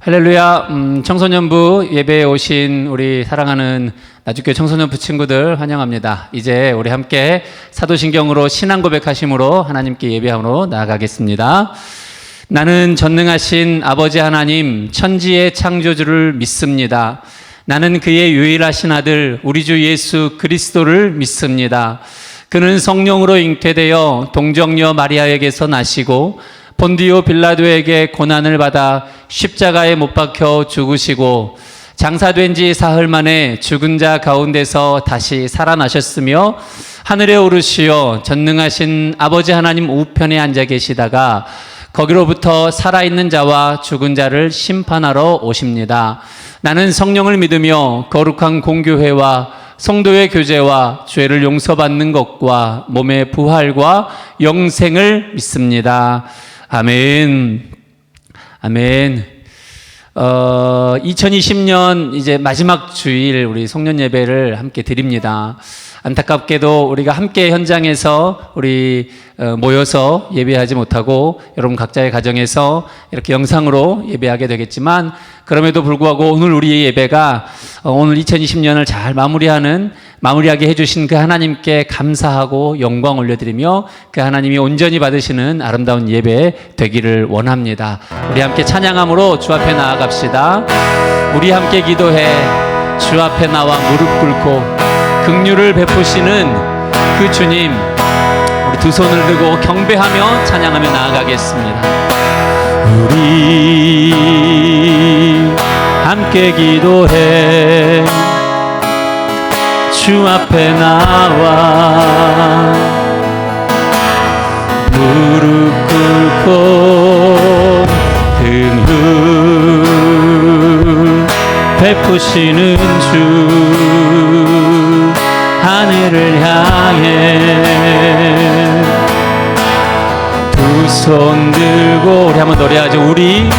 할렐루야. 청소년부 예배에 오신 우리 사랑하는 나주교회 청소년부 친구들 환영합니다. 이제 우리 함께 사도신경으로 신앙 고백하심으로 하나님께 예배함으로 나아가겠습니다. 나는 전능하신 아버지 하나님 천지의 창조주를 믿습니다. 나는 그의 유일하신 아들 우리 주 예수 그리스도를 믿습니다. 그는 성령으로 잉태되어 동정녀 마리아에게서 나시고 본디오 빌라도에게 고난을 받아 십자가에 못 박혀 죽으시고 장사된 지 사흘 만에 죽은 자 가운데서 다시 살아나셨으며 하늘에 오르시어 전능하신 아버지 하나님 우편에 앉아 계시다가 거기로부터 살아있는 자와 죽은 자를 심판하러 오십니다. 나는 성령을 믿으며 거룩한 공교회와 성도의 교제와 죄를 용서받는 것과 몸의 부활과 영생을 믿습니다. 아멘. 아멘. 2020년 이제 마지막 주일 우리 송년 예배를 함께 드립니다. 안타깝게도 우리가 함께 현장에서 우리 모여서 예배하지 못하고 여러분 각자의 가정에서 이렇게 영상으로 예배하게 되겠지만 그럼에도 불구하고 오늘 우리의 예배가 오늘 2020년을 잘 마무리하게 해주신 그 하나님께 감사하고 영광 올려드리며 그 하나님이 온전히 받으시는 아름다운 예배 되기를 원합니다. 우리 함께 찬양함으로 주 앞에 나아갑시다. 우리 함께 기도해 주 앞에 나와 무릎 꿇고 긍휼을 베푸시는 그 주님 우리 두 손을 들고 경배하며 찬양하며 나아가겠습니다. 우리 함께 기도해 주 앞에 나와 무릎 꿇고 긍휼 베푸시는 주 하늘을 향해 두 손 들고 우리 한번 노래하죠. 우리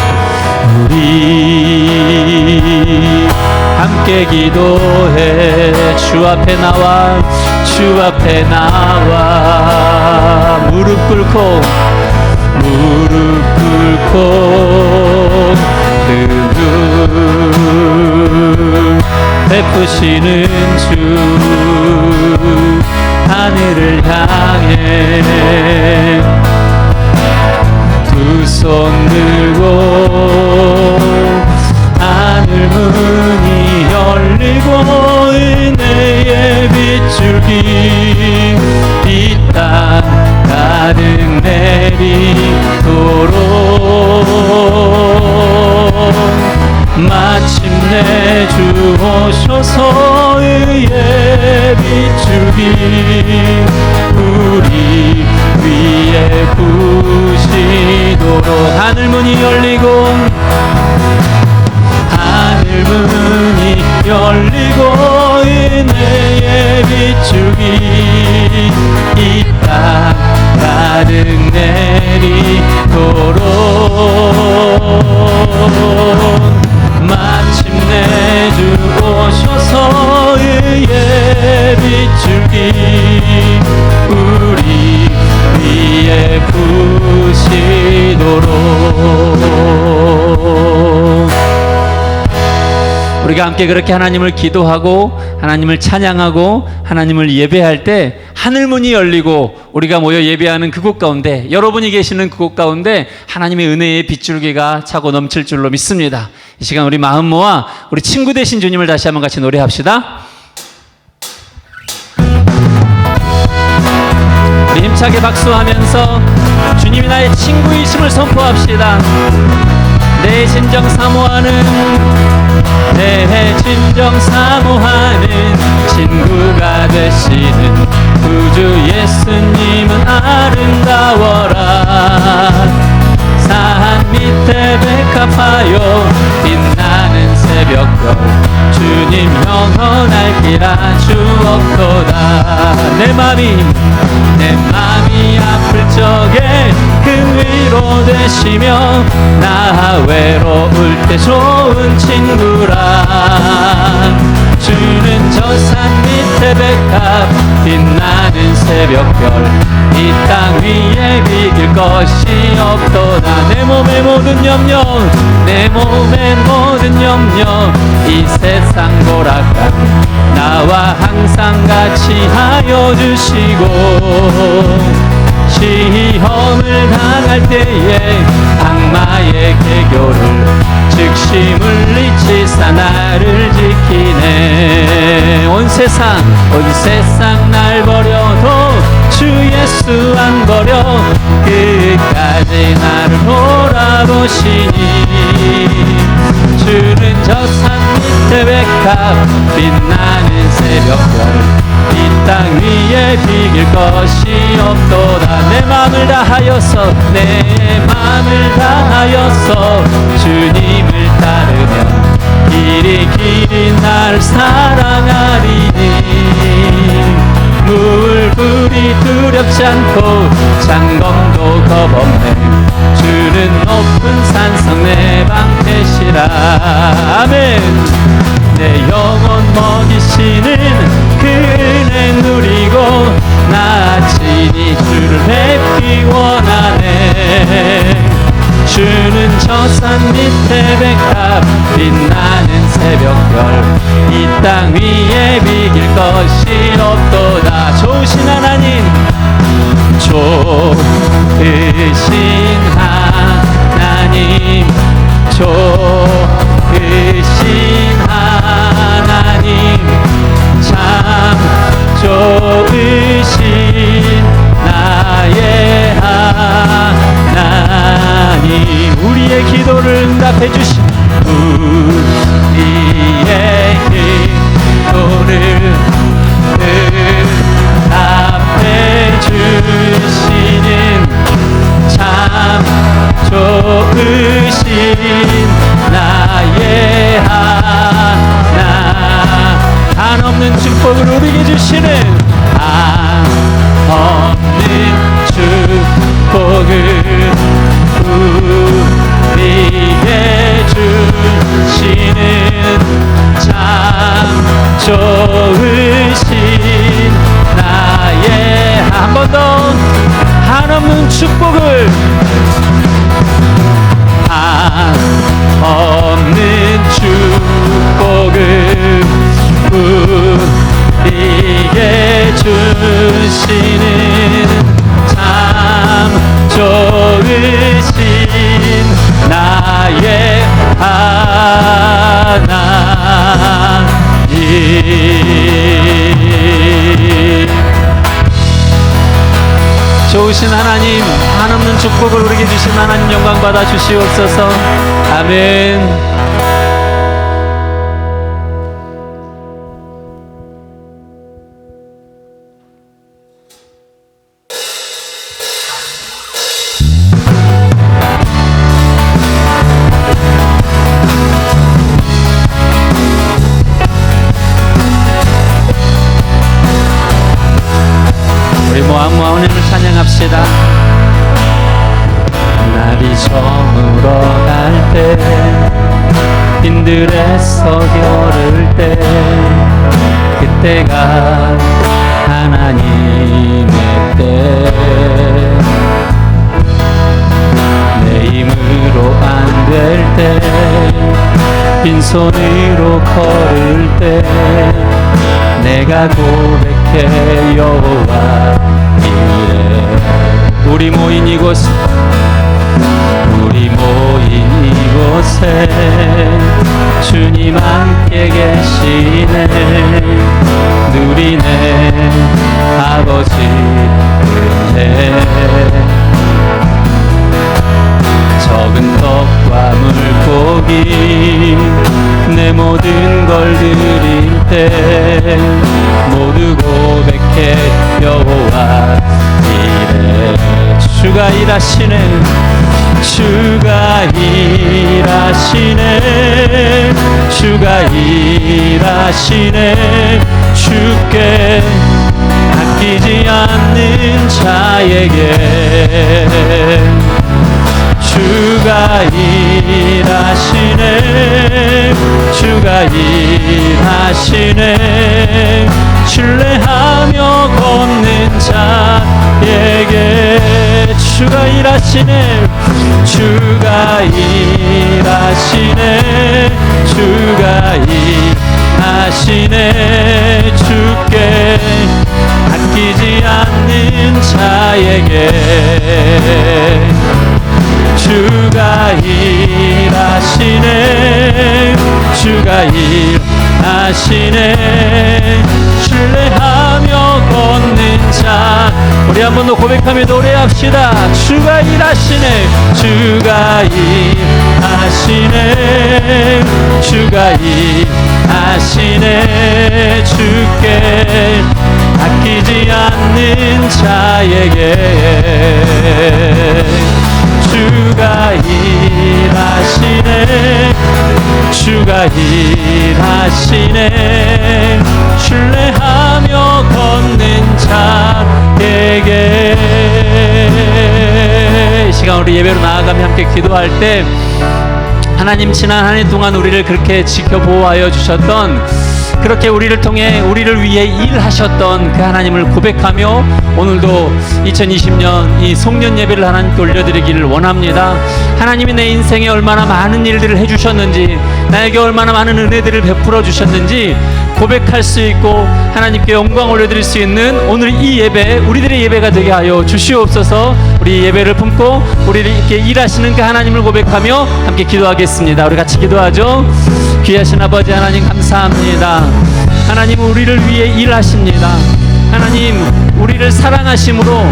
함께 기도해 주 앞에 나와 무릎 꿇고 긍휼 베푸시는 주 하늘을 향해 두 손 들고 하늘 문이 열리고 은혜의 빗줄기 이 땅 가득 내리도록 마침내 주 오셔서 의의 빗줄기 우리 위에 부시도록 하늘문이 열리고 은혜의 빗줄기 이 땅 가득 내리도록 마침내 주 오셔서 의의 빗줄기 우리 위에 부시도록 우리가 함께 그렇게 하나님을 기도하고 하나님을 찬양하고 하나님을 예배할 때 하늘문이 열리고 우리가 모여 예배하는 그곳 가운데 여러분이 계시는 그곳 가운데 하나님의 은혜의 빗줄기가 차고 넘칠 줄로 믿습니다. 이 시간 우리 마음 모아 우리 친구 되신 주님을 다시 한번 같이 노래합시다. 우리 힘차게 박수하면서 주님이 나의 친구이심을 선포합시다. 내 진정 사모하는 친구가 되시는 구주 예수님은 아름다워라. 산 밑에 백합하여 빛나는 새벽별 주님 영원할 길아 주옵도다. 내 맘이 아플 적에 그 위로 되시며 나 외로울 때 좋은 친구라. 주는 저 산 밑에 백합 빛나는 새벽별 이 땅 위에 비길 것이 없도다. 내 몸의 모든 염려 내 몸의 모든 염려 이 세상 고락감 나와 항상 같이 하여 주시고 시험을 당할 때에 악마의 개교를 즉시 물리치사 나를 지키네. 온 세상 날 버려도 주 예수 안 버려 끝까지 나를 돌아보시니 주는 저 산 밑에 백합 빛나는 새벽별 이 땅 위에 비길 것이 없도다. 내 맘을 다하여서 주님을 따르면 길이 날 사랑하리니 물불이 두렵지 않고 장검도 겁없네 주는 높은 산성 내 방패시라. 아멘. 내 영혼 먹이시는 그 은혜 누리고 나 친히 주를 뵙기 원하네. 주는 저 산 밑에 백합 빛나는 새벽별 이 땅 위에 비길 것이 없도다. 좋으신 하나님 좋으신 하나님 좋으신 하나님 참 좋으신 나의 하나님 우리의 기도를 응답해 주신 우리의 기도를 응답해 주시는 참 좋으신 나의 하나 한없는 축복을 우리에게 주시는 한없는 축복을 우리에게 주시는 참 좋으신 나의 한 번 더 한없는 축복을 한없는 축복을 우리에게 주시는 참 좋으신 나의 하나님 좋으신 하나님 한없는 축복을 우리에게 주신 하나님 영광 받아 주시옵소서. 아멘. 우리 모아모아님을 찬양합시다. 날이 저물어 갈 때 빈들에서 겨를 때 그때가 하나님의 때 내 힘으로 안 될 때 빈손으로 걸을 때 내가 고백해 여호와 이래. 우리 모인 이곳에 주님 함께 계시네. 누리네 아버지 은혜. 적은 떡과 물고기 내 모든 걸 드릴 때 모두 고백해 여호와 이래. 주가 일하시네. 주가 일하시네. 주가 일하시네. 주께 아끼지 않는 자에게 주가 일하시네. 주가 일하시네. 신뢰하며 걷는 자에게 주가 일하시네. 주가 일하시네. 자에게 주가 일하시네 주가 일하시네 신뢰하며 걷는 자 우리 한 번 더 고백하며 노래합시다. 주가 일하시네 주가 일하시네 주가 일하시네 주께 아끼지 않는 자에게 주가 일하시네 주가 일하시네 신뢰하며 걷는 자에게 이 시간 우리 예배로 나아가며 함께 기도할 때 하나님 지난 한 해 동안 우리를 그렇게 지켜보호하여 주셨던 그렇게 우리를 통해 우리를 위해 일하셨던 그 하나님을 고백하며 오늘도 2020년 이 송년 예배를 하나님께 올려드리기를 원합니다. 하나님이 내 인생에 얼마나 많은 일들을 해주셨는지 나에게 얼마나 많은 은혜들을 베풀어 주셨는지 고백할 수 있고 하나님께 영광 올려드릴 수 있는 오늘 이 예배 우리들의 예배가 되게 하여 주시옵소서. 우리 예배를 품고 우리를 이렇게 일하시는 그 하나님을 고백하며 함께 기도하겠습니다. 우리 같이 기도하죠. 귀하신 아버지 하나님 감사합니다. 하나님 우리를 위해 일하십니다. 하나님 우리를 사랑하심으로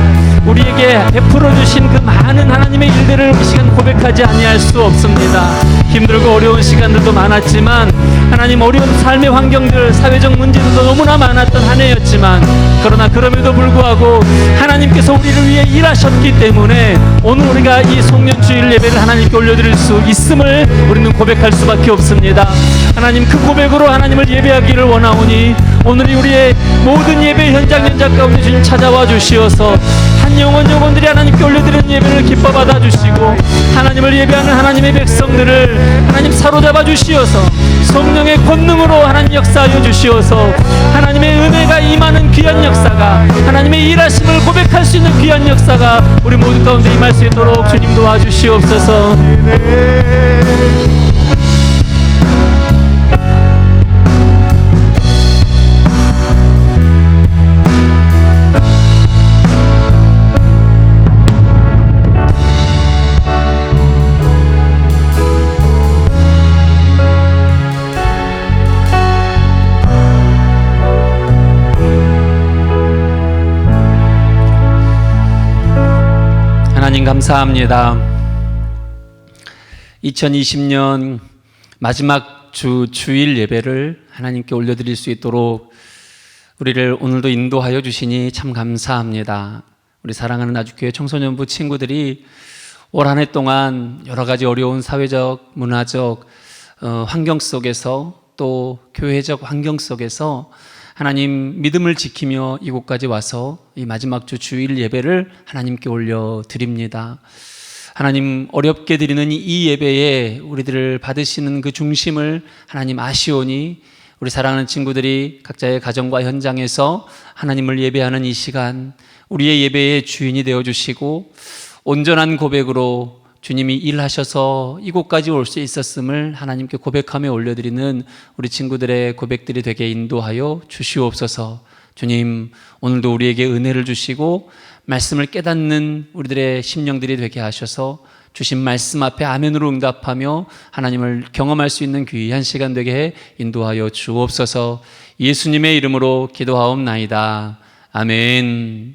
우리에게 베풀어 주신 그 많은 하나님의 일들을 이 시간 고백하지 아니할 수 없습니다. 힘들고 어려운 시간들도 많았지만 하나님 어려운 삶의 환경들 사회적 문제들도 너무나 많았던 한 해였지만 그러나 그럼에도 불구하고 하나님께서 우리를 위해 일하셨기 때문에 오늘 우리가 이 송년주일 예배를 하나님께 올려드릴 수 있음을 우리는 고백할 수밖에 없습니다. 하나님 그 고백으로 하나님을 예배하기를 원하오니 오늘 우리의 모든 예배 현장 가운데 주님 찾아와 주시어서 한 영혼들이 하나님께 올려드리는 예배를 기뻐 받아 주시고 하나님을 예배하는 하나님의 백성들을 하나님 사로잡아 주시어서 성령의 권능으로 하나님 역사하여 주시어서 하나님의 은혜가 임하는 귀한 역사가 하나님의 일하심을 고백할 수 있는 귀한 역사가 우리 모두 가운데 임할 수 있도록 주님 도와주시옵소서. 하나님 감사합니다. 2020년 마지막 주일 예배를 하나님께 올려드릴 수 있도록 우리를 오늘도 인도하여 주시니 참 감사합니다. 우리 사랑하는 나주교회 청소년부 친구들이 올 한 해 동안 여러 가지 어려운 사회적, 문화적 환경 속에서 또 교회적 환경 속에서 하나님 믿음을 지키며 이곳까지 와서 이 마지막 주일 예배를 하나님께 올려드립니다. 하나님 어렵게 드리는 이 예배에 우리들을 받으시는 그 중심을 하나님 아시오니 우리 사랑하는 친구들이 각자의 가정과 현장에서 하나님을 예배하는 이 시간 우리의 예배의 주인이 되어주시고 온전한 고백으로 주님이 일하셔서 이곳까지 올 수 있었음을 하나님께 고백하며 올려드리는 우리 친구들의 고백들이 되게 인도하여 주시옵소서. 주님 오늘도 우리에게 은혜를 주시고 말씀을 깨닫는 우리들의 심령들이 되게 하셔서 주신 말씀 앞에 아멘으로 응답하며 하나님을 경험할 수 있는 귀한 시간 되게 해 인도하여 주옵소서. 예수님의 이름으로 기도하옵나이다. 아멘.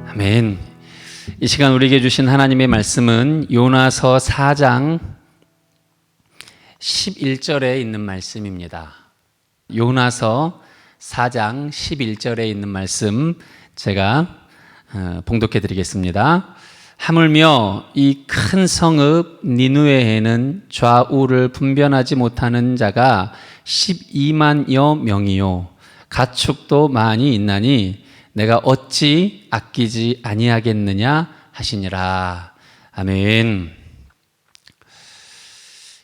아멘. 이 시간 우리에게 주신 하나님의 말씀은 요나서 4장 11절에 있는 말씀입니다. 요나서 4장 11절에 있는 말씀 제가 봉독해 드리겠습니다. 하물며 이 큰 성읍 니느웨에는 좌우를 분별하지 못하는 자가 12만여 명이요 가축도 많이 있나니 내가 어찌 아끼지 아니하겠느냐 하시니라. 아멘.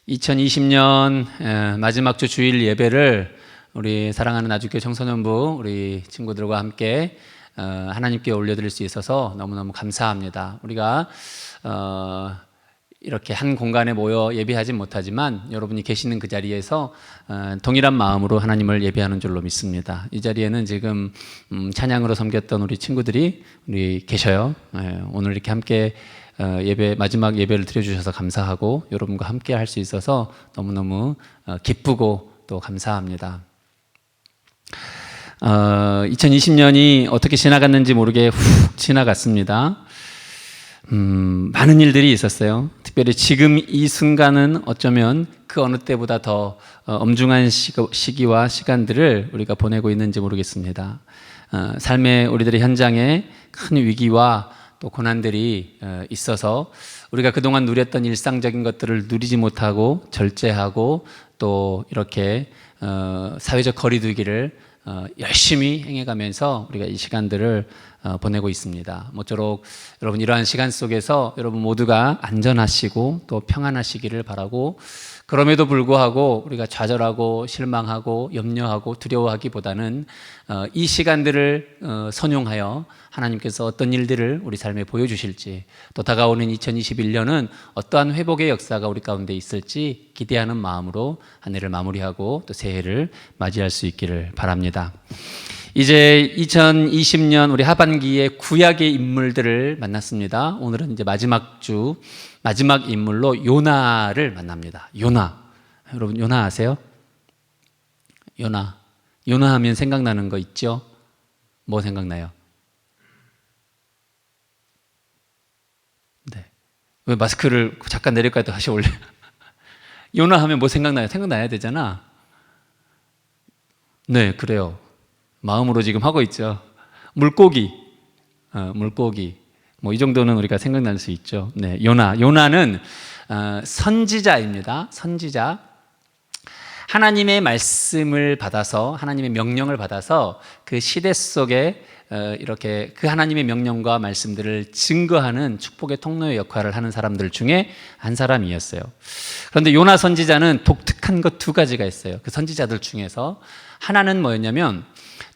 2020년 마지막 주 주일 예배를 우리 사랑하는 나주교회 청소년부 우리 친구들과 함께 하나님께 올려드릴 수 있어서 너무너무 감사합니다. 우리가 이렇게 한 공간에 모여 예배하진 못하지만 여러분이 계시는 그 자리에서 동일한 마음으로 하나님을 예배하는 줄로 믿습니다. 이 자리에는 지금 찬양으로 섬겼던 우리 친구들이 우리 계셔요. 오늘 이렇게 함께 예배 마지막 예배를 드려주셔서 감사하고 여러분과 함께 할 수 있어서 너무너무 기쁘고 또 감사합니다. 2020년이 어떻게 지나갔는지 모르게 훅 지나갔습니다. 많은 일들이 있었어요. 특별히 지금 이 순간은 어쩌면 그 어느 때보다 더 엄중한 시기와 시간들을 우리가 보내고 있는지 모르겠습니다. 삶의 우리들의 현장에 큰 위기와 또 고난들이 있어서 우리가 그동안 누렸던 일상적인 것들을 누리지 못하고 절제하고 또 이렇게 사회적 거리두기를 열심히 행해가면서 우리가 이 시간들을 보내고 있습니다. 모쪼록 여러분 이러한 시간 속에서 여러분 모두가 안전하시고 또 평안하시기를 바라고, 그럼에도 불구하고 우리가 좌절하고 실망하고 염려하고 두려워하기보다는 이 시간들을 선용하여 하나님께서 어떤 일들을 우리 삶에 보여주실지, 또 다가오는 2021년은 어떠한 회복의 역사가 우리 가운데 있을지 기대하는 마음으로 한 해를 마무리하고 또 새해를 맞이할 수 있기를 바랍니다. 이제 2020년 우리 하반기에 구약의 인물들을 만났습니다. 오늘은 이제 마지막 인물로 요나를 만납니다. 요나. 여러분 요나 아세요? 요나 하면 생각나는 거 있죠? 뭐 생각나요? 네. 왜 마스크를 잠깐 내릴까요? 다시 올려. 요나 하면 뭐 생각나요? 생각나야 되잖아. 네, 그래요. 마음으로 지금 하고 있죠. 물고기. 뭐 이 정도는 우리가 생각날 수 있죠. 네, 요나는 선지자입니다. 선지자. 하나님의 말씀을 받아서, 하나님의 명령을 받아서 그 시대 속에 이렇게 그 하나님의 명령과 말씀들을 증거하는 축복의 통로의 역할을 하는 사람들 중에 한 사람이었어요. 그런데 요나 선지자는 독특한 것 두 가지가 있어요. 그 선지자들 중에서 하나는 뭐였냐면,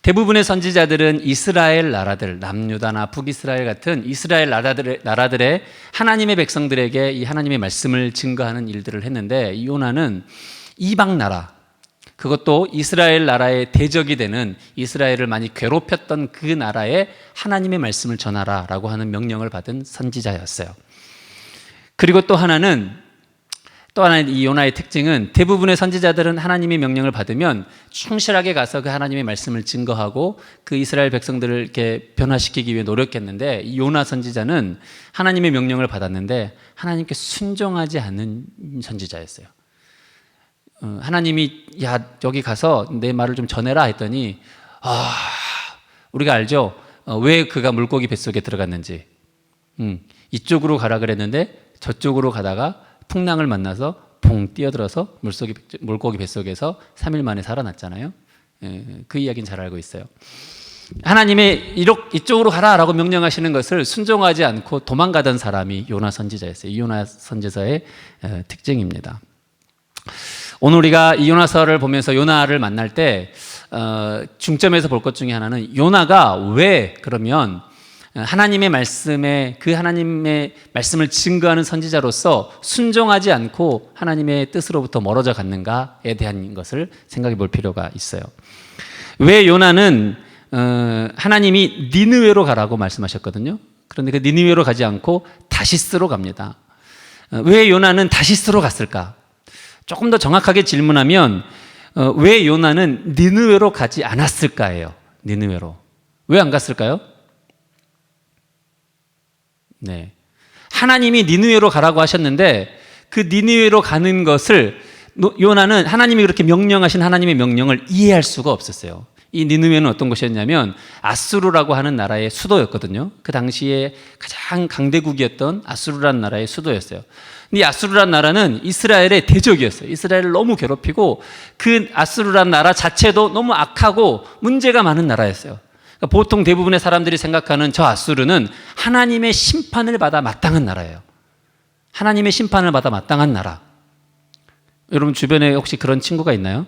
대부분의 선지자들은 이스라엘 나라들, 남유다나 북이스라엘 같은 이스라엘 나라들의 하나님의 백성들에게 이 하나님의 말씀을 증거하는 일들을 했는데, 이 요나는 이방 나라, 그것도 이스라엘 나라의 대적이 되는, 이스라엘을 많이 괴롭혔던 그 나라에 하나님의 말씀을 전하라라고 하는 명령을 받은 선지자였어요. 그리고 또 하나는 이 요나의 특징은, 대부분의 선지자들은 하나님의 명령을 받으면 충실하게 가서 그 하나님의 말씀을 증거하고 그 이스라엘 백성들을 이렇게 변화시키기 위해 노력했는데, 이 요나 선지자는 하나님의 명령을 받았는데 하나님께 순종하지 않는 선지자였어요. 하나님이 여기 가서 내 말을 좀 전해라 했더니 우리가 알죠? 왜 그가 물고기 뱃속에 들어갔는지. 이쪽으로 가라 그랬는데 저쪽으로 가다가 풍랑을 만나서 퐁 뛰어들어서 물고기 뱃속에서 3일 만에 살아났잖아요. 그 이야기는 잘 알고 있어요. 하나님의 이쪽으로 가라라고 명령하시는 것을 순종하지 않고 도망가던 사람이 요나 선지자였어요. 이 요나 선지자의 특징입니다. 오늘 우리가 이 요나서를 보면서 요나를 만날 때 중점에서 볼 것 중에 하나는, 요나가 왜 그러면 하나님의 말씀에, 그 하나님의 말씀을 증거하는 선지자로서 순종하지 않고 하나님의 뜻으로부터 멀어져 갔는가에 대한 것을 생각해 볼 필요가 있어요. 왜 요나는 하나님이 니느웨로 가라고 말씀하셨거든요. 그런데 그 니느웨로 가지 않고 다시스로 갑니다. 왜 요나는 다시스로 갔을까? 조금 더 정확하게 질문하면 왜 요나는 니느웨로 가지 않았을까예요. 니느웨로. 왜 안 갔을까요? 네. 하나님이 니느웨로 가라고 하셨는데 그 니느웨로 가는 것을 요나는 하나님이 그렇게 명령하신 하나님의 명령을 이해할 수가 없었어요. 이 니느웨는 어떤 곳이었냐면 아수르라고 하는 나라의 수도였거든요. 그 당시에 가장 강대국이었던 아수르라는 나라의 수도였어요. 근데 이 아수르라는 나라는 이스라엘의 대적이었어요. 이스라엘을 너무 괴롭히고 그 아수르라는 나라 자체도 너무 악하고 문제가 많은 나라였어요. 그러니까 보통 대부분의 사람들이 생각하는 저 아수르는 하나님의 심판을 받아 마땅한 나라예요. 하나님의 심판을 받아 마땅한 나라. 여러분 주변에 혹시 그런 친구가 있나요?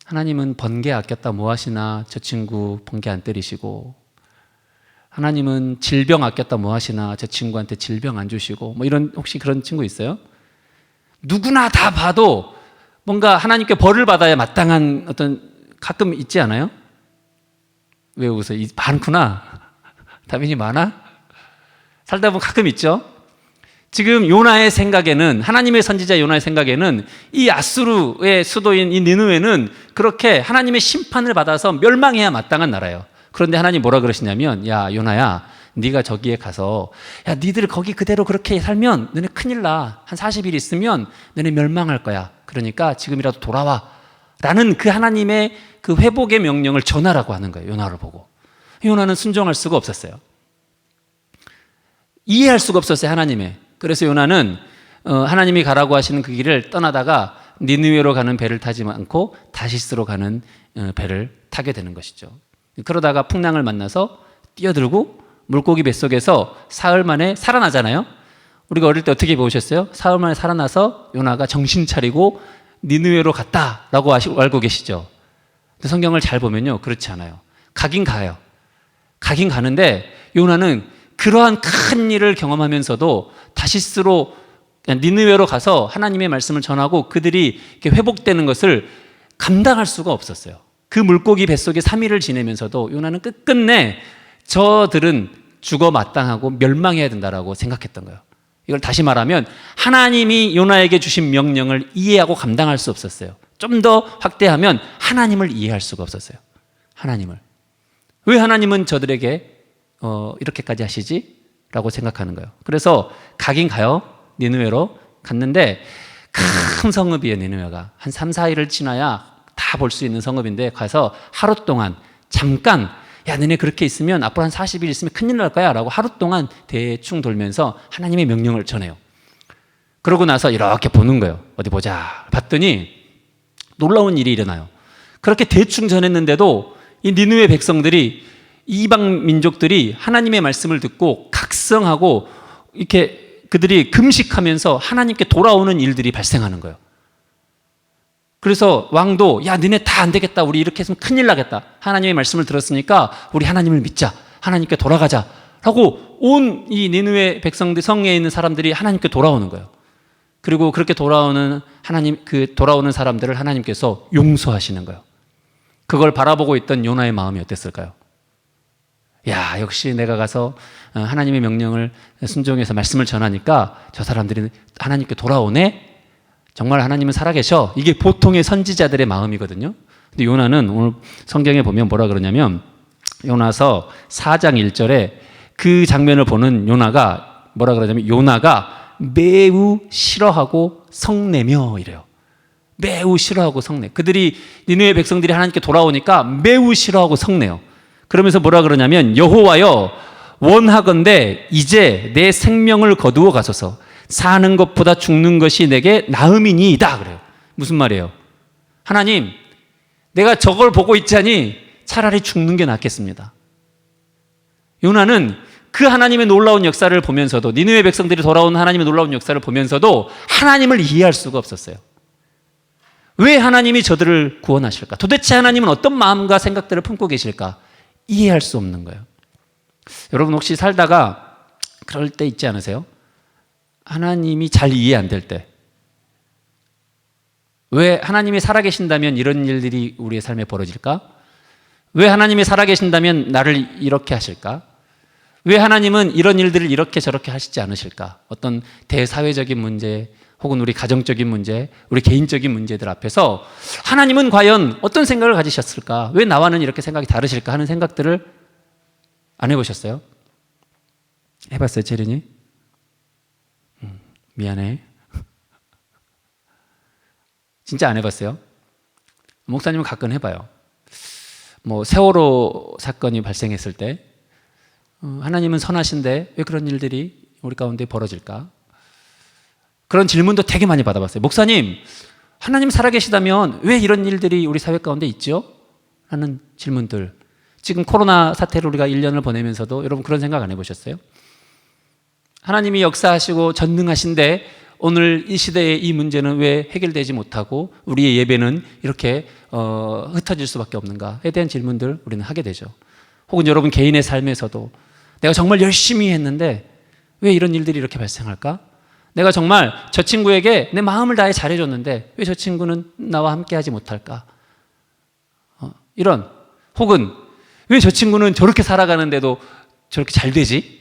하나님은 번개 아꼈다 뭐 하시나 저 친구 번개 안 때리시고, 하나님은 질병 아꼈다 뭐 하시나 저 친구한테 질병 안 주시고, 뭐 이런 혹시 그런 친구 있어요? 누구나 다 봐도 뭔가 하나님께 벌을 받아야 마땅한 어떤, 가끔 있지 않아요? 왜 웃어? 많구나. 다빈이 많아? 살다 보면 가끔 있죠? 지금 요나의 생각에는, 하나님의 선지자 요나의 생각에는 이 아수르의 수도인 이 니느웨는 그렇게 하나님의 심판을 받아서 멸망해야 마땅한 나라예요. 그런데 하나님 뭐라 그러시냐면, 야 요나야, 네가 저기에 가서, 야 니들 거기 그대로 그렇게 살면 너네 큰일 나. 한 40일 있으면 너네 멸망할 거야. 그러니까 지금이라도 돌아와 라는 그 하나님의 그 회복의 명령을 전하라고 하는 거예요. 요나를 보고. 요나는 순종할 수가 없었어요. 이해할 수가 없었어요, 하나님의. 그래서 요나는 하나님이 가라고 하시는 그 길을 떠나다가 니느웨로 가는 배를 타지 않고 다시스로 가는 배를 타게 되는 것이죠. 그러다가 풍랑을 만나서 뛰어들고 물고기 뱃속에서 사흘 만에 살아나잖아요. 우리가 어릴 때 어떻게 보셨어요? 사흘 만에 살아나서 요나가 정신 차리고 니느웨로 갔다라고 알고 계시죠? 근데 성경을 잘 보면요, 그렇지 않아요. 가긴 가요. 가긴 가는데 요나는 그러한 큰 일을 경험하면서도 다시스로, 니느웨로 가서 하나님의 말씀을 전하고 그들이 이렇게 회복되는 것을 감당할 수가 없었어요. 그 물고기 뱃속에 3일을 지내면서도 요나는 끝끝내 저들은 죽어 마땅하고 멸망해야 된다라고 생각했던 거예요. 이걸 다시 말하면 하나님이 요나에게 주신 명령을 이해하고 감당할 수 없었어요. 좀 더 확대하면 하나님을 이해할 수가 없었어요. 하나님을. 왜 하나님은 저들에게 이렇게까지 하시지? 라고 생각하는 거예요. 그래서 가긴 가요. 니느웨로 갔는데 큰 성읍이에요. 니느웨가 한 3, 4일을 지나야 다 볼 수 있는 성읍인데, 가서 하루 동안 잠깐, 야 너네 그렇게 있으면 앞으로 한 40일 있으면 큰일 날 거야 라고 하루 동안 대충 돌면서 하나님의 명령을 전해요. 그러고 나서 이렇게 보는 거예요. 어디 보자 봤더니 놀라운 일이 일어나요. 그렇게 대충 전했는데도 이 니느웨 백성들이, 이방 민족들이 하나님의 말씀을 듣고 각성하고 이렇게 그들이 금식하면서 하나님께 돌아오는 일들이 발생하는 거예요. 그래서 왕도, 야 너네 다 안 되겠다, 우리 이렇게 했으면 큰일 나겠다, 하나님의 말씀을 들었으니까 우리 하나님을 믿자, 하나님께 돌아가자 라고 온 이 니느웨 백성들, 성에 있는 사람들이 하나님께 돌아오는 거예요. 그리고 그렇게 돌아오는 돌아오는 사람들을 하나님께서 용서하시는 거예요. 그걸 바라보고 있던 요나의 마음이 어땠을까요? 야, 역시 내가 가서 하나님의 명령을 순종해서 말씀을 전하니까 저 사람들이 하나님께 돌아오네? 정말 하나님은 살아계셔. 이게 보통의 선지자들의 마음이거든요. 근데 요나는 오늘 성경에 보면 뭐라 그러냐면, 요나서 4장 1절에 그 장면을 보는 요나가 뭐라 그러냐면, 요나가 매우 싫어하고 성내며 이래요. 매우 싫어하고 성내. 그들이, 니느웨 백성들이 하나님께 돌아오니까 매우 싫어하고 성내요. 그러면서 뭐라 그러냐면, 여호와여 원하건대 이제 내 생명을 거두어 가소서. 사는 것보다 죽는 것이 내게 나음이니이다 그래요. 무슨 말이에요? 하나님, 내가 저걸 보고 있자니 차라리 죽는 게 낫겠습니다. 요나는 그 하나님의 놀라운 역사를 보면서도, 니느웨 백성들이 돌아온 하나님의 놀라운 역사를 보면서도 하나님을 이해할 수가 없었어요. 왜 하나님이 저들을 구원하실까? 도대체 하나님은 어떤 마음과 생각들을 품고 계실까? 이해할 수 없는 거예요. 여러분 혹시 살다가 그럴 때 있지 않으세요? 하나님이 잘 이해 안 될 때. 왜 하나님이 살아계신다면 이런 일들이 우리의 삶에 벌어질까? 왜 하나님이 살아계신다면 나를 이렇게 하실까? 왜 하나님은 이런 일들을 이렇게 저렇게 하시지 않으실까? 어떤 대사회적인 문제, 혹은 우리 가정적인 문제, 우리 개인적인 문제들 앞에서 하나님은 과연 어떤 생각을 가지셨을까? 왜 나와는 이렇게 생각이 다르실까? 하는 생각들을 안 해보셨어요? 해봤어요, 재린이? 미안해. 진짜 안 해봤어요? 목사님은 가끔 해봐요. 뭐 세월호 사건이 발생했을 때 하나님은 선하신데 왜 그런 일들이 우리 가운데 벌어질까? 그런 질문도 되게 많이 받아봤어요. 목사님, 하나님 살아계시다면 왜 이런 일들이 우리 사회 가운데 있죠? 하는 질문들. 지금 코로나 사태로 우리가 1년을 보내면서도 여러분 그런 생각 안 해보셨어요? 하나님이 역사하시고 전능하신데 오늘 이 시대의 이 문제는 왜 해결되지 못하고 우리의 예배는 이렇게 흩어질 수밖에 없는가에 대한 질문들 우리는 하게 되죠. 혹은 여러분 개인의 삶에서도 내가 정말 열심히 했는데 왜 이런 일들이 이렇게 발생할까? 내가 정말 저 친구에게 내 마음을 다해 잘해줬는데 왜 저 친구는 나와 함께하지 못할까? 이런, 혹은 왜 저 친구는 저렇게 살아가는데도 저렇게 잘 되지?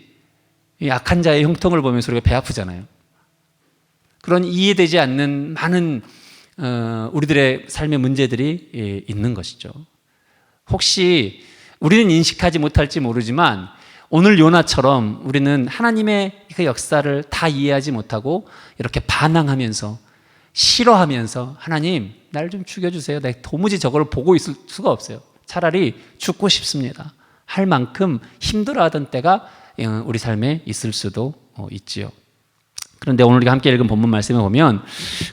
이 악한 자의 형통을 보면서 우리가 배 아프잖아요. 그런 이해되지 않는 많은 우리들의 삶의 문제들이 있는 것이죠. 혹시 우리는 인식하지 못할지 모르지만 오늘 요나처럼 우리는 하나님의 그 역사를 다 이해하지 못하고 이렇게 반항하면서 싫어하면서 하나님 날 좀 죽여주세요. 내가 도무지 저걸 보고 있을 수가 없어요. 차라리 죽고 싶습니다. 할 만큼 힘들어하던 때가 우리 삶에 있을 수도 있지요. 그런데 오늘 우리가 함께 읽은 본문 말씀에 보면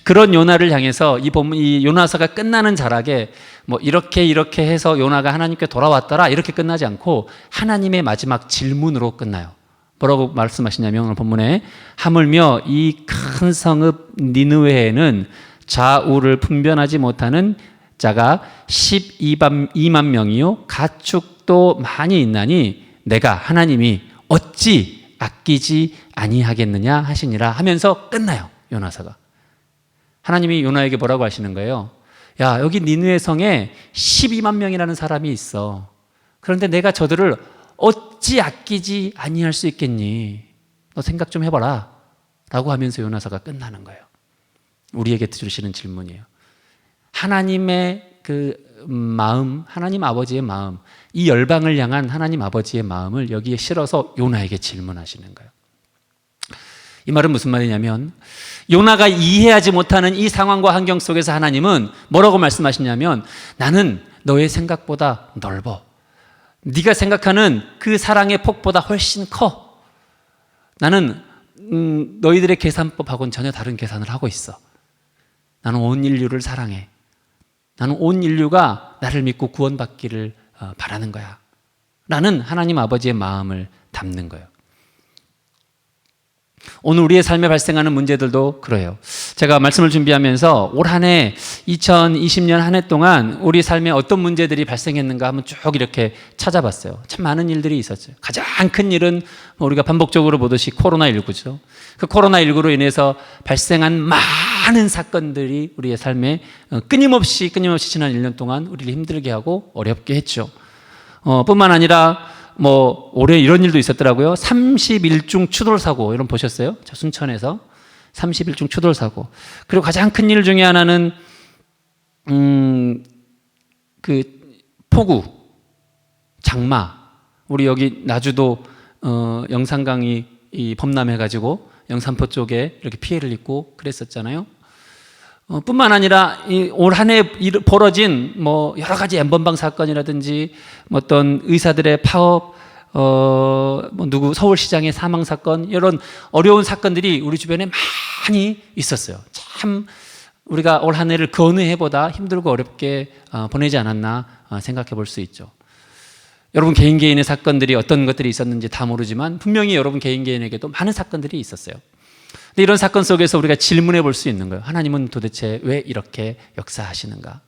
그런 요나를 향해서 이 요나서가 끝나는 자락에 뭐 이렇게 해서 요나가 하나님께 돌아왔더라 이렇게 끝나지 않고 하나님의 마지막 질문으로 끝나요. 뭐라고 말씀하시냐면 오늘 본문에 하물며 이 큰 성읍 니느웨에는 좌우를 분별하지 못하는 자가 12만 명이요 가축도 많이 있나니 내가 하나님이 어찌 아끼지 아니하겠느냐 하시니라 하면서 끝나요. 요나서가. 하나님이 요나에게 뭐라고 하시는 거예요? 야, 여기 니느웨 성에 12만 명이라는 사람이 있어. 그런데 내가 저들을 어찌 아끼지 아니할 수 있겠니? 너 생각 좀 해봐라 라고 하면서 요나서가 끝나는 거예요. 우리에게 주시는 질문이에요. 하나님의 그 마음, 하나님 아버지의 마음, 이 열방을 향한 하나님 아버지의 마음을 여기에 실어서 요나에게 질문하시는 거예요. 이 말은 무슨 말이냐면 요나가 이해하지 못하는 이 상황과 환경 속에서 하나님은 뭐라고 말씀하시냐면 나는 너의 생각보다 넓어. 네가 생각하는 그 사랑의 폭보다 훨씬 커. 나는 너희들의 계산법하고는 전혀 다른 계산을 하고 있어. 나는 온 인류를 사랑해. 나는 온 인류가 나를 믿고 구원받기를 바라는 거야. 라는 하나님 아버지의 마음을 담는 거예요. 오늘 우리의 삶에 발생하는 문제들도 그래요. 제가 말씀을 준비하면서 올 한 해 2020년 한 해 동안 우리 삶에 어떤 문제들이 발생했는가 한번 쭉 이렇게 찾아봤어요. 참 많은 일들이 있었죠. 가장 큰 일은 우리가 반복적으로 보듯이 코로나19죠. 그 코로나19로 인해서 발생한 많은 사건들이 우리의 삶에 끊임없이 지난 1년 동안 우리를 힘들게 하고 어렵게 했죠. 뿐만 아니라 올해 이런 일도 있었더라고요. 31중 추돌사고, 이런 보셨어요? 저 순천에서 31중 추돌사고. 그리고 가장 큰 일 중에 하나는, 그, 폭우, 장마. 우리 여기 나주도, 영산강이 범람해가지고 영산포 쪽에 이렇게 피해를 입고 그랬었잖아요. 뿐만 아니라 올 한 해 벌어진 여러 가지 엠번방 사건이라든지 어떤 의사들의 파업, 서울시장의 사망 사건, 이런 어려운 사건들이 우리 주변에 많이 있었어요. 참 우리가 올 한 해를 그 어느 해보다 힘들고 어렵게 보내지 않았나 생각해 볼 수 있죠. 여러분 개인의 사건들이 어떤 것들이 있었는지 다 모르지만 분명히 여러분 개인에게도 많은 사건들이 있었어요. 근데 이런 사건 속에서 우리가 질문해 볼 수 있는 거예요. 하나님은 도대체 왜 이렇게 역사하시는가?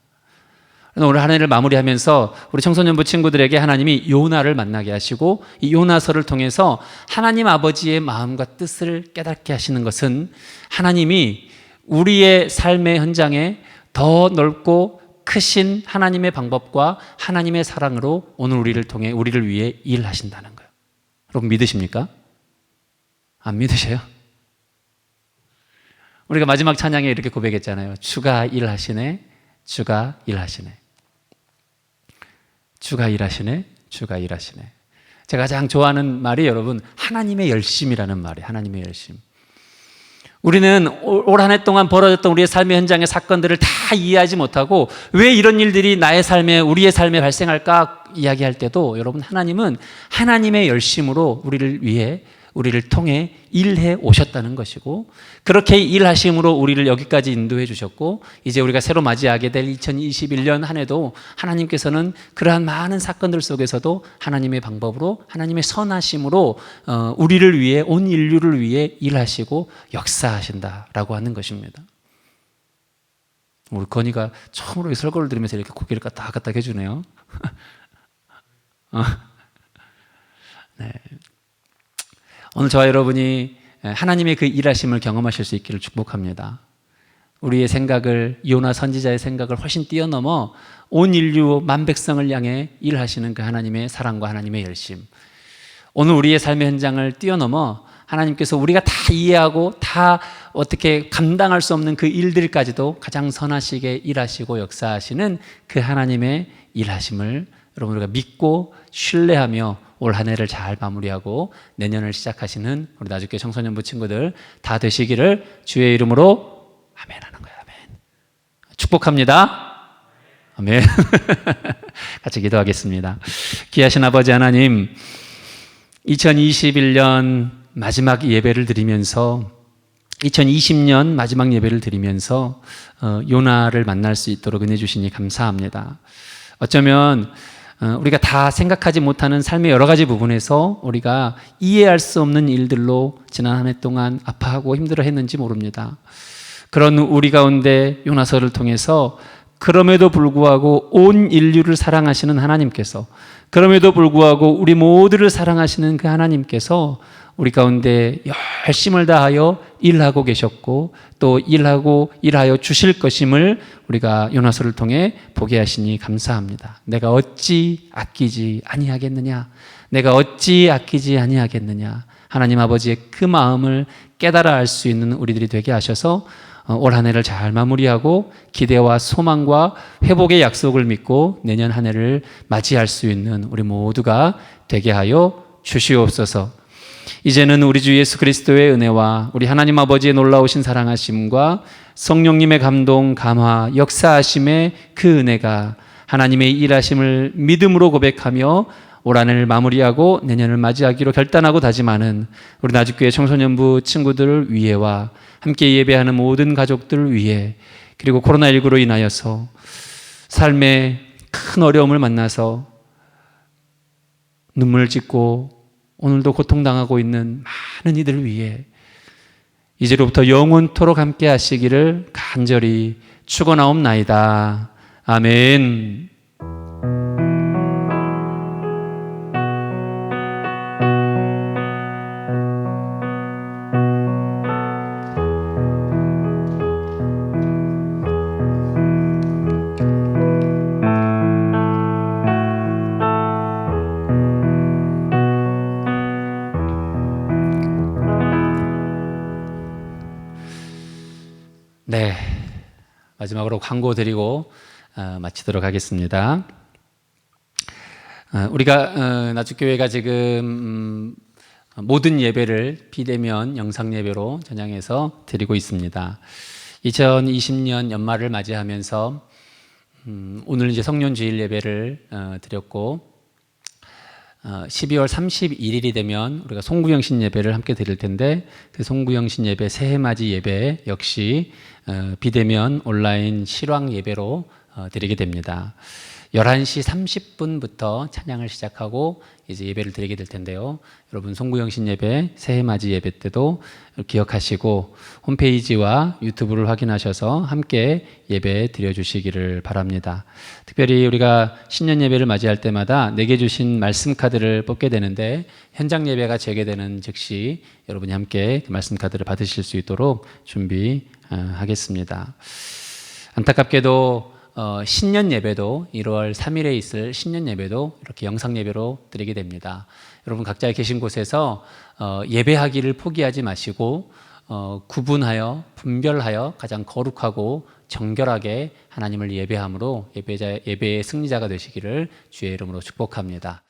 오늘 한 해를 마무리하면서 우리 청소년부 친구들에게 하나님이 요나를 만나게 하시고 이 요나서를 통해서 하나님 아버지의 마음과 뜻을 깨닫게 하시는 것은 하나님이 우리의 삶의 현장에 더 넓고 크신 하나님의 방법과 하나님의 사랑으로 오늘 우리를 통해 우리를 위해 일하신다는 거예요. 여러분 믿으십니까? 안 믿으세요? 우리가 마지막 찬양에 이렇게 고백했잖아요. 주가 일하시네, 주가 일하시네. 주가 일하시네, 주가 일하시네. 제가 가장 좋아하는 말이 여러분 하나님의 열심이라는 말이에요. 하나님의 열심. 우리는 올 한 해 동안 벌어졌던 우리의 삶의 현장의 사건들을 다 이해하지 못하고 왜 이런 일들이 나의 삶에, 우리의 삶에 발생할까 이야기할 때도 여러분 하나님은 하나님의 열심으로 우리를 위해 우리를 통해 일해 오셨다는 것이고, 그렇게 일하심으로 우리를 여기까지 인도해 주셨고, 이제 우리가 새로 맞이하게 될 2021년 한 해도 하나님께서는 그러한 많은 사건들 속에서도 하나님의 방법으로, 하나님의 선하심으로 우리를 위해, 온 인류를 위해 일하시고 역사하신다라고 하는 것입니다. 우리 건이가 처음으로 이 설교를 들으면서 이렇게 고개를 까딱까딱 해주네요. 네. 오늘 저와 여러분이 하나님의 그 일하심을 경험하실 수 있기를 축복합니다. 우리의 생각을, 요나 선지자의 생각을 훨씬 뛰어넘어 온 인류 만백성을 향해 일하시는 그 하나님의 사랑과 하나님의 열심, 오늘 우리의 삶의 현장을 뛰어넘어 하나님께서 우리가 다 이해하고 다 어떻게 감당할 수 없는 그 일들까지도 가장 선하시게 일하시고 역사하시는 그 하나님의 일하심을 여러분 우리가 믿고 신뢰하며 올 한 해를 잘 마무리하고 내년을 시작하시는 우리 나주교회 청소년부 친구들 다 되시기를 주의 이름으로 아멘 하는 거예요. 아멘. 축복합니다. 아멘. 같이 기도하겠습니다. 귀하신 아버지 하나님, 2021년 마지막 예배를 드리면서 2020년 마지막 예배를 드리면서 요나를 만날 수 있도록 은혜 주시니 감사합니다. 어쩌면 우리가 다 생각하지 못하는 삶의 여러 가지 부분에서 우리가 이해할 수 없는 일들로 지난 한 해 동안 아파하고 힘들어했는지 모릅니다. 그런 우리 가운데 요나서를 통해서 그럼에도 불구하고 온 인류를 사랑하시는 하나님께서, 그럼에도 불구하고 우리 모두를 사랑하시는 그 하나님께서 우리 가운데 열심을 다하여 일하고 계셨고 또 일하여 주실 것임을 우리가 요나서를 통해 보게 하시니 감사합니다. 내가 어찌 아끼지 아니하겠느냐, 내가 어찌 아끼지 아니하겠느냐, 하나님 아버지의 그 마음을 깨달아 알 수 있는 우리들이 되게 하셔서 올 한 해를 잘 마무리하고 기대와 소망과 회복의 약속을 믿고 내년 한 해를 맞이할 수 있는 우리 모두가 되게 하여 주시옵소서. 이제는 우리 주 예수 그리스도의 은혜와 우리 하나님 아버지의 놀라우신 사랑하심과 성령님의 감동, 감화, 역사하심의 그 은혜가 하나님의 일하심을 믿음으로 고백하며 올 한 해를 마무리하고 내년을 맞이하기로 결단하고 다짐하는 우리 나주교회 청소년부 친구들 위에와 함께 예배하는 모든 가족들 위에, 그리고 코로나19로 인하여서 삶의 큰 어려움을 만나서 눈물을 짓고 오늘도 고통당하고 있는 많은 이들 위해 이제로부터 영원토록 함께 하시기를 간절히 축원하옵나이다. 아멘. 네, 마지막으로 광고 드리고 마치도록 하겠습니다. 우리가 나주교회가 지금 모든 예배를 비대면 영상 예배로 전향해서 드리고 있습니다. 2020년 연말을 맞이하면서 오늘 이제 성년주일 예배를 드렸고 12월 31일이 되면 우리가 송구영신 예배를 함께 드릴 텐데 그 송구영신 예배 새해맞이 예배 역시 비대면 온라인 실황 예배로 드리게 됩니다. 11시 30분부터 찬양을 시작하고 이제 예배를 드리게 될 텐데요. 여러분 송구영신 예배, 새해맞이 예배 때도 기억하시고 홈페이지와 유튜브를 확인하셔서 함께 예배 드려주시기를 바랍니다. 특별히 우리가 신년 예배를 맞이할 때마다 내게 주신 말씀 카드를 뽑게 되는데 현장 예배가 재개되는 즉시 여러분이 함께 그 말씀 카드를 받으실 수 있도록 준비하겠습니다. 안타깝게도 신년 예배도 1월 3일에 있을 신년 예배도 이렇게 영상 예배로 드리게 됩니다. 여러분 각자 계신 곳에서 예배하기를 포기하지 마시고 구분하여 분별하여 가장 거룩하고 정결하게 하나님을 예배함으로 예배의 승리자가 되시기를 주의 이름으로 축복합니다.